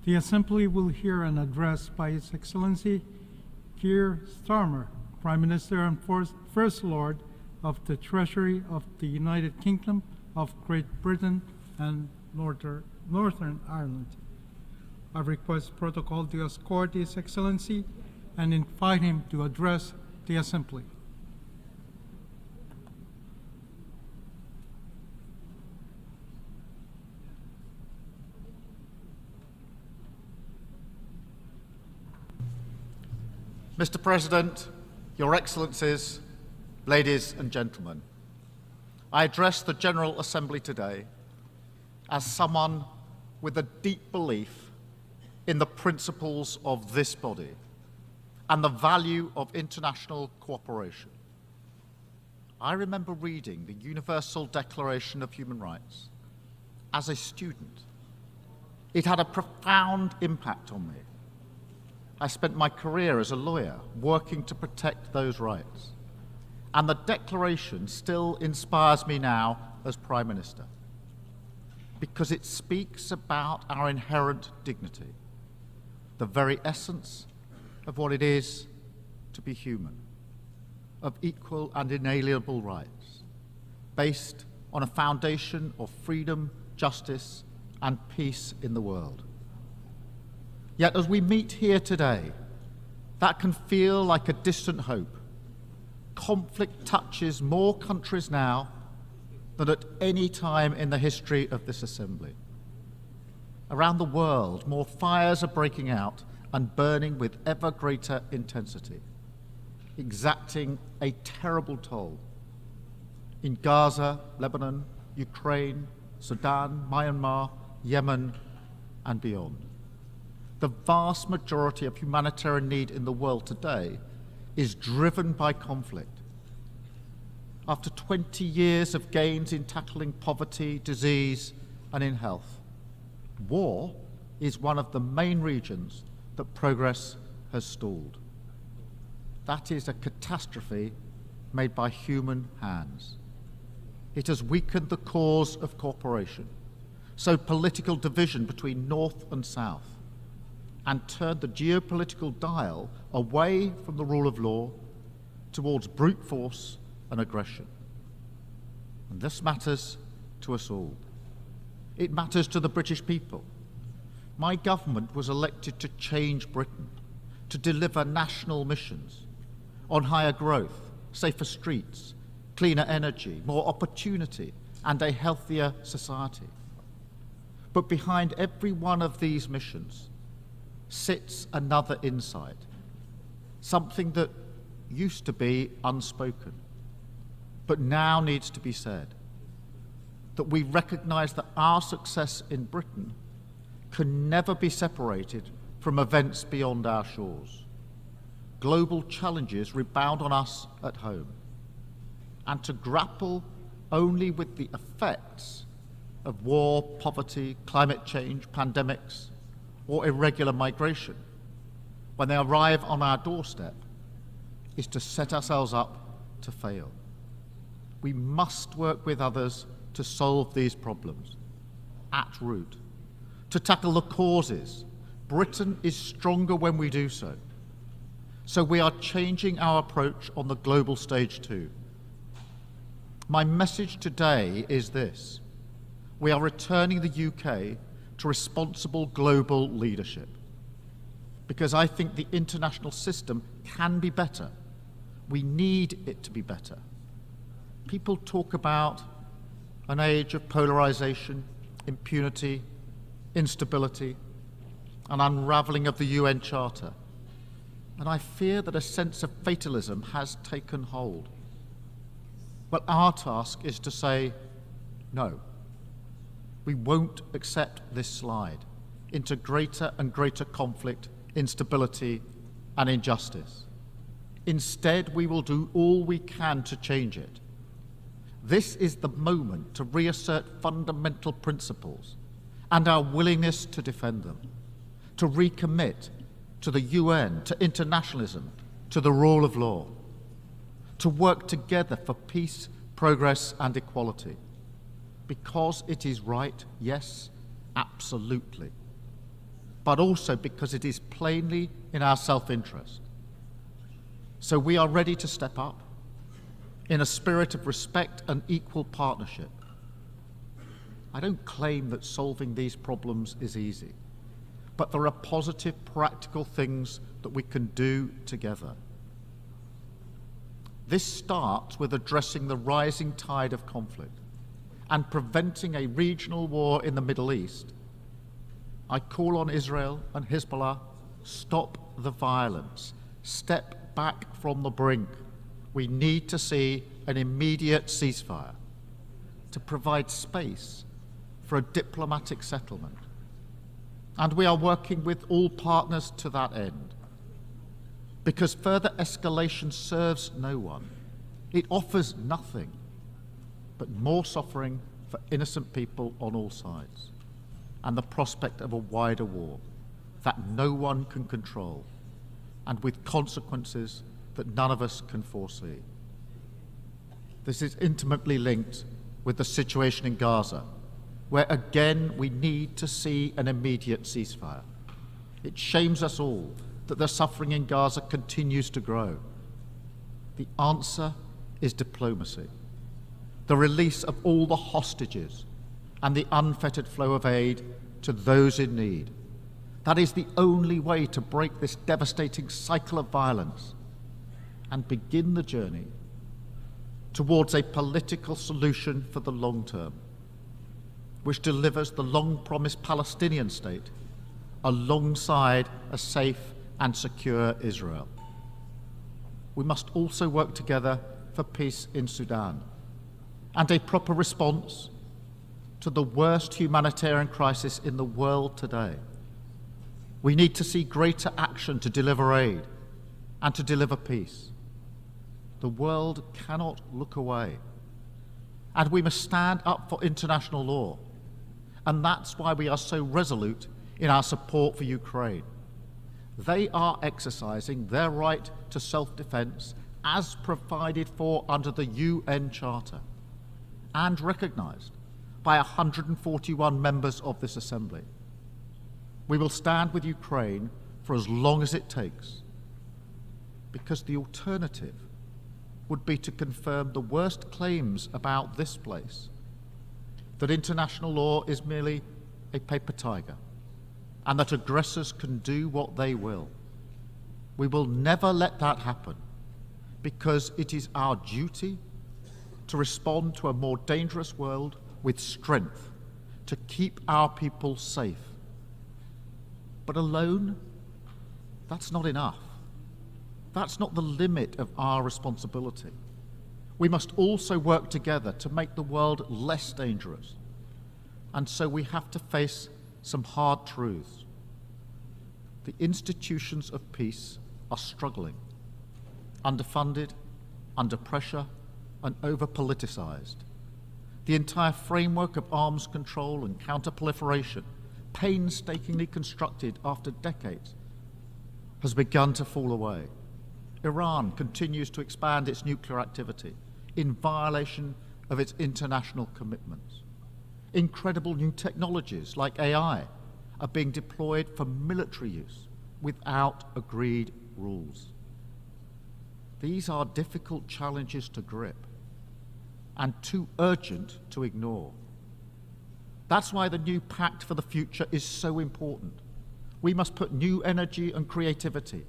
The Assembly will hear an address by His Excellency Keir Starmer, Prime Minister and First Lord of the Treasury of the United Kingdom of Great Britain and Northern Ireland. I request protocol to escort His Excellency and invite him to address the Assembly. Mr. President, Your Excellencies, ladies and gentlemen, I address the General Assembly today as someone with a deep belief in the principles of this body and the value of international cooperation. I remember reading the Universal Declaration of Human Rights as a student. It had a profound impact on me. I spent my career as a lawyer working to protect those rights. And the Declaration still inspires me now as Prime Minister because it speaks about our inherent dignity, the very essence of what it is to be human, of equal and inalienable rights, based on a foundation of freedom, justice, and peace in the world. Yet as we meet here today, that can feel like a distant hope. Conflict touches more countries now than at any time in the history of this Assembly. Around the world, more fires are breaking out and burning with ever greater intensity, exacting a terrible toll. In Gaza, Lebanon, Ukraine, Sudan, Myanmar, Yemen, and beyond. The vast majority of humanitarian need in the world today is driven by conflict. After 20 years of gains in tackling poverty, disease, and in health, war is one of the main regions that progress has stalled. That is a catastrophe made by human hands. It has weakened the cause of cooperation, sowed political division between North and South, and turned the geopolitical dial away from the rule of law towards brute force and aggression. And this matters to us all. It matters to the British people. My government was elected to change Britain, to deliver national missions on higher growth, safer streets, cleaner energy, more opportunity, and a healthier society. But behind every one of these missions sits another insight, something that used to be unspoken, but now needs to be said, that we recognize that our success in Britain can never be separated from events beyond our shores. Global challenges rebound on us at home, and to grapple only with the effects of war, poverty, climate change, pandemics, or irregular migration, when they arrive on our doorstep, is to set ourselves up to fail. We must work with others to solve these problems at root, to tackle the causes. Britain is stronger when we do so. So we are changing our approach on the global stage too. My message today is this: we are returning the UK to responsible global leadership, because I think the international system can be better. We need it to be better. People talk about an age of polarization, impunity, instability, and unraveling of the UN Charter. And I fear that a sense of fatalism has taken hold. But our task is to say, no. We won't accept this slide into greater and greater conflict, instability, and injustice. Instead, we will do all we can to change it. This is the moment to reassert fundamental principles and our willingness to defend them, to recommit to the UN, to internationalism, to the rule of law, to work together for peace, progress, and equality. Because it is right, yes, absolutely. but also because it is plainly in our self-interest. So we are ready to step up in a spirit of respect and equal partnership. I don't claim that solving these problems is easy, but there are positive, practical things that we can do together. This starts with addressing the rising tide of conflict and preventing a regional war in the Middle East. I call on Israel and Hezbollah, stop the violence, step back from the brink. We need to see an immediate ceasefire to provide space for a diplomatic settlement. And we are working with all partners to that end, because further escalation serves no one. It offers nothing but more suffering for innocent people on all sides, and the prospect of a wider war that no one can control, and with consequences that none of us can foresee. This is intimately linked with the situation in Gaza, where again we need to see an immediate ceasefire. It shames us all that the suffering in Gaza continues to grow. The answer is diplomacy, the release of all the hostages and the unfettered flow of aid to those in need. That is the only way to break this devastating cycle of violence and begin the journey towards a political solution for the long term, which delivers the long-promised Palestinian state alongside a safe and secure Israel. We must also work together for peace in Sudan and a proper response to the worst humanitarian crisis in the world today. We need to see greater action to deliver aid and to deliver peace. The world cannot look away, and we must stand up for international law. And that's why we are so resolute in our support for Ukraine. They are exercising their right to self-defense as provided for under the UN Charter and recognized by 141 members of this Assembly. We will stand with Ukraine for as long as it takes, because the alternative would be to confirm the worst claims about this place, that international law is merely a paper tiger and that aggressors can do what they will. We will never let that happen, because it is our duty to respond to a more dangerous world with strength, to keep our people safe. But alone, that's not enough. That's not the limit of our responsibility. We must also work together to make the world less dangerous. And so we have to face some hard truths. The institutions of peace are struggling, underfunded, under pressure, and over-politicized. The entire framework of arms control and counter-proliferation, painstakingly constructed after decades, has begun to fall away. Iran continues to expand its nuclear activity in violation of its international commitments. Incredible new technologies like AI are being deployed for military use without agreed rules. These are difficult challenges to grip and too urgent to ignore. That's why the new Pact for the Future is so important. We must put new energy and creativity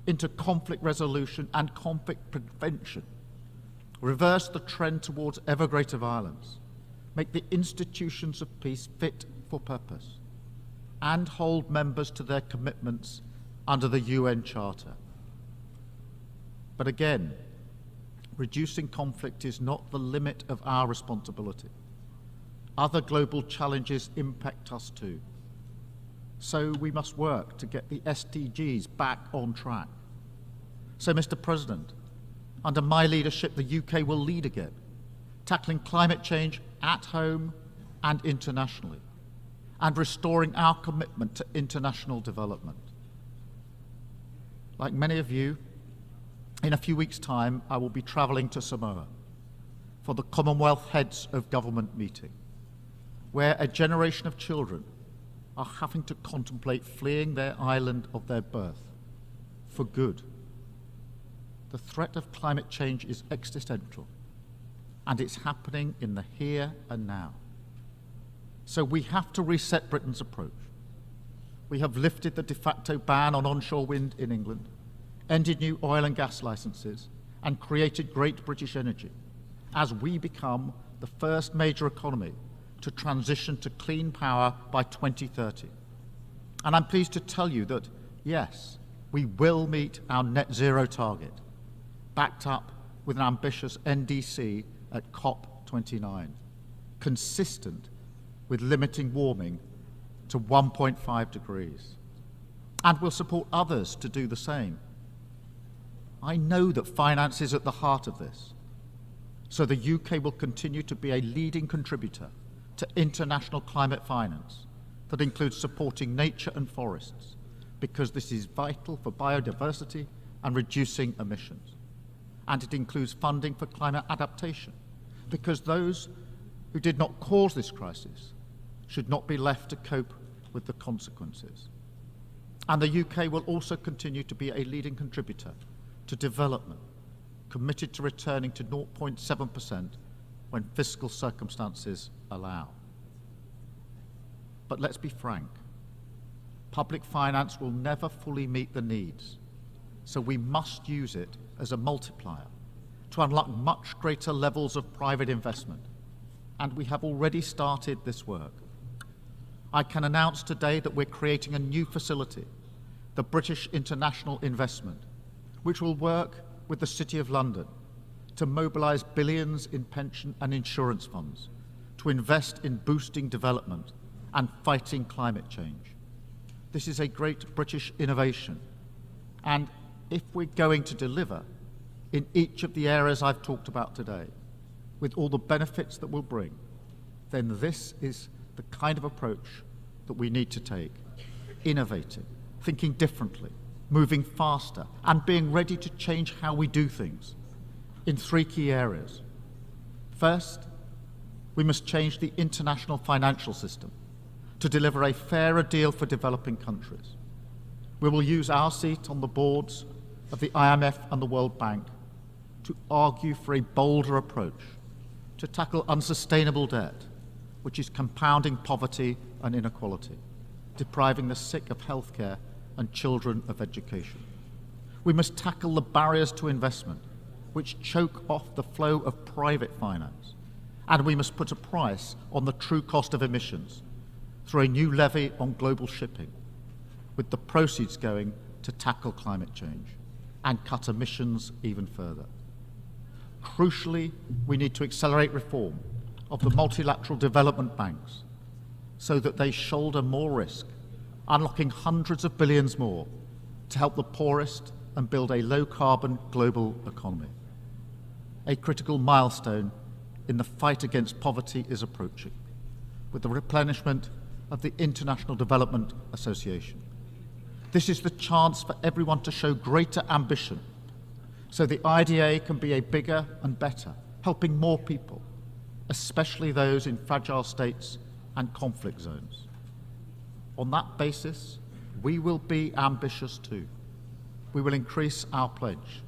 into conflict resolution and conflict prevention, reverse the trend towards ever greater violence, make the institutions of peace fit for purpose, and hold members to their commitments under the UN Charter. But again, reducing conflict is not the limit of our responsibility. Other global challenges impact us too. So we must work to get the SDGs back on track. So, Mr. President, under my leadership, the UK will lead again, tackling climate change at home and internationally, and restoring our commitment to international development. Like many of you, in a few weeks' time, I will be travelling to Samoa for the Commonwealth Heads of Government meeting, where a generation of children are having to contemplate fleeing their island of their birth for good. The threat of climate change is existential, and it's happening in the here and now. So we have to reset Britain's approach. We have lifted the de facto ban on onshore wind in England, ended new oil and gas licenses, and created Great British Energy as we become the first major economy to transition to clean power by 2030. And I'm pleased to tell you that, yes, we will meet our net zero target, backed up with an ambitious NDC at COP29, consistent with limiting warming to 1.5 degrees. And we'll support others to do the same. I know that finance is at the heart of this, so the UK will continue to be a leading contributor to international climate finance that includes supporting nature and forests, because this is vital for biodiversity and reducing emissions. And it includes funding for climate adaptation, because those who did not cause this crisis should not be left to cope with the consequences. And the UK will also continue to be a leading contributor to development, committed to returning to 0.7% when fiscal circumstances allow. But let's be frank, public finance will never fully meet the needs, so we must use it as a multiplier to unlock much greater levels of private investment, and we have already started this work. I can announce today that we're creating a new facility, the British International Investment, which will work with the City of London to mobilise billions in pension and insurance funds to invest in boosting development and fighting climate change. This is a great British innovation, and if we're going to deliver in each of the areas I've talked about today, with all the benefits that we'll bring, then this is the kind of approach that we need to take, innovating, thinking differently, moving faster, and being ready to change how we do things in three key areas. First, we must change the international financial system to deliver a fairer deal for developing countries. We will use our seat on the boards of the IMF and the World Bank to argue for a bolder approach to tackle unsustainable debt, which is compounding poverty and inequality, depriving the sick of healthcare and children of education. We must tackle the barriers to investment, which choke off the flow of private finance, and we must put a price on the true cost of emissions through a new levy on global shipping, with the proceeds going to tackle climate change and cut emissions even further. Crucially, we need to accelerate reform of the multilateral development banks so that they shoulder more risk, unlocking hundreds of billions more to help the poorest and build a low-carbon global economy. A critical milestone in the fight against poverty is approaching, with the replenishment of the International Development Association. This is the chance for everyone to show greater ambition, so the IDA can be a bigger and better, helping more people, especially those in fragile states and conflict zones. On that basis, we will be ambitious too. We will increase our pledge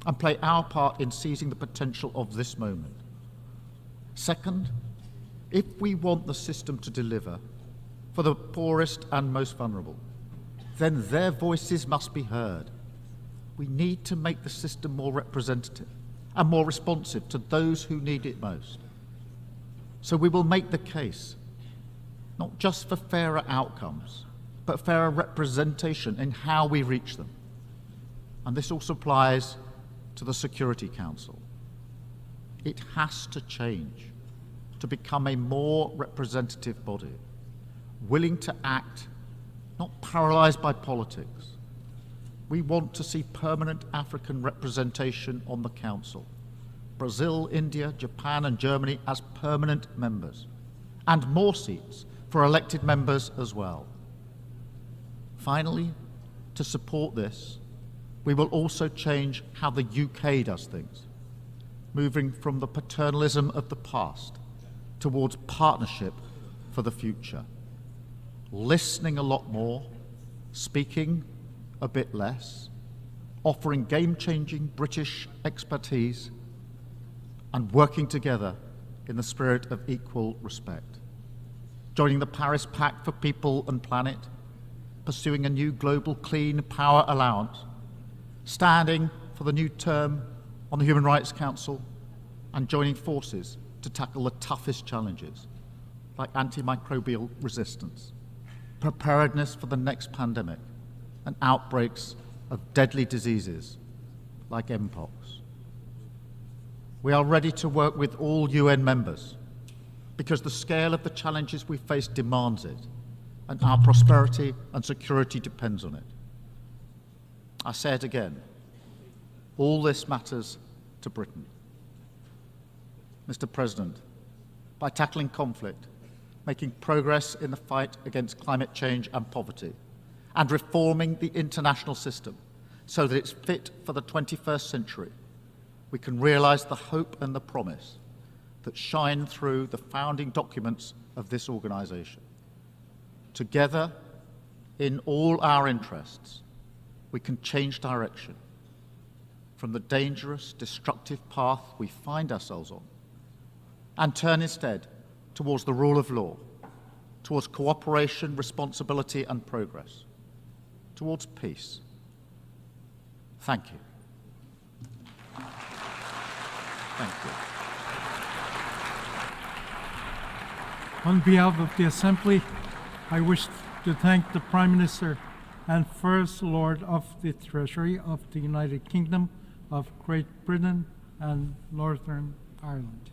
and play our part in seizing the potential of this moment. Second, if we want the system to deliver for the poorest and most vulnerable, then their voices must be heard. We need to make the system more representative and more responsive to those who need it most. So we will make the case, not just for fairer outcomes, but fairer representation in how we reach them. And this also applies to the Security Council. It has to change to become a more representative body, willing to act, not paralysed by politics. We want to see permanent African representation on the Council, Brazil, India, Japan and Germany as permanent members, and more seats for elected members as well. Finally, to support this, we will also change how the UK does things, moving from the paternalism of the past towards partnership for the future. listening a lot more, speaking a bit less, offering game-changing British expertise, and working together in the spirit of equal respect. Joining the Paris Pact for People and Planet, pursuing a new global clean power allowance, standing for the new term on the Human Rights Council, and joining forces to tackle the toughest challenges, like antimicrobial resistance, preparedness for the next pandemic, and outbreaks of deadly diseases like Mpox. We are ready to work with all UN members because the scale of the challenges we face demands it, and our prosperity and security depends on it. I say it again, all this matters to Britain. Mr. President, by tackling conflict, making progress in the fight against climate change and poverty, and reforming the international system so that it's fit for the 21st century, we can realise the hope and the promise that shine through the founding documents of this organisation. Together, in all our interests, we can change direction from the dangerous, destructive path we find ourselves on and turn instead towards the rule of law, towards cooperation, responsibility and progress, towards peace. Thank you. Thank you. On behalf of the Assembly, I wish to thank the Prime Minister and First Lord of the Treasury of the United Kingdom of Great Britain and Northern Ireland.